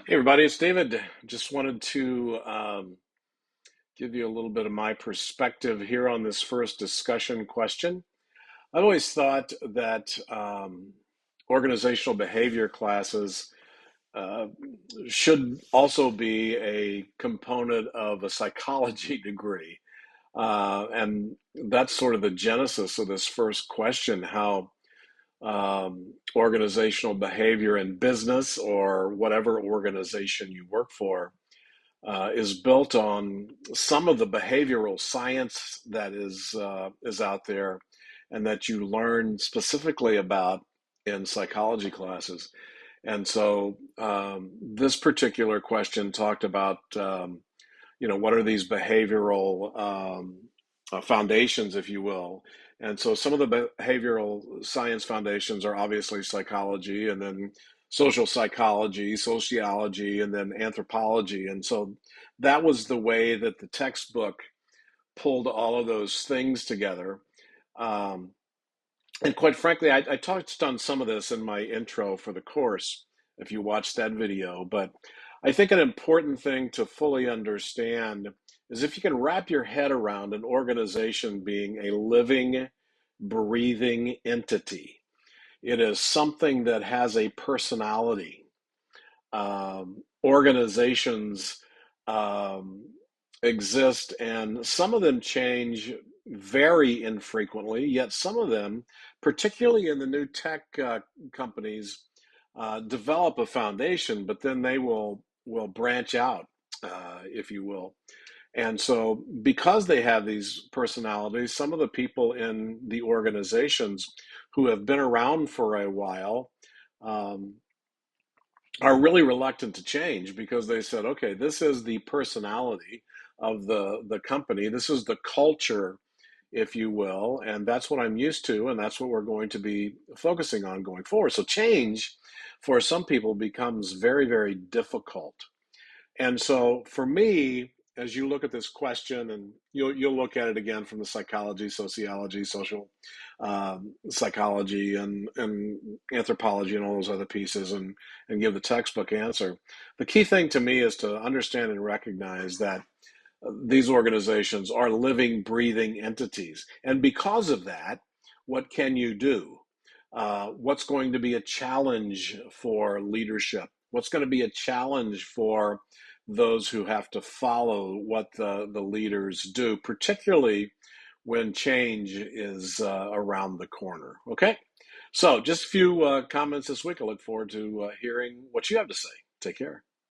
Hey everybody, it's David. Just wanted to give you a little bit of my perspective here on this first discussion question. I've always thought that organizational behavior classes uh, should also be a component of a psychology degree. And that's sort of the genesis of this first question, how organizational behavior in business or whatever organization you work for is built on some of the behavioral science that is out there, and that you learn specifically about in psychology classes. And so this particular question talked about what are these behavioral foundations, if you will. And so some of the behavioral science foundations are obviously psychology, and then social psychology, sociology, and then anthropology. And so that was the way that the textbook pulled all of those things together. Um, and quite frankly, I touched on some of this in my intro for the course, if you watched that video. But I think an important thing to fully understand is if you can wrap your head around an organization being a living, breathing entity. It is something that has a personality. Organizations um, exist, and some of them change very infrequently, yet some of them, particularly in the new tech companies, develop a foundation, but then they will branch out, if you will. And so, because they have these personalities, some of the people in the organizations who have been around for a while um, are really reluctant to change, because they said, okay, this is the personality of the company. This is the culture, if you will, and that's what I'm used to, and that's what we're going to be focusing on going forward. So change for some people becomes very, very difficult. And so for me, as you look at this question, and you'll look at it again from the psychology, sociology, social psychology, and anthropology, and all those other pieces, and give the textbook answer. The key thing to me is to understand and recognize that these organizations are living, breathing entities, and because of that, what can you do? What's going to be a challenge for leadership? What's going to be a challenge for those who have to follow what the leaders do, particularly when change is around the corner? Okay, so just a few comments this week. I look forward to hearing what you have to say. Take care.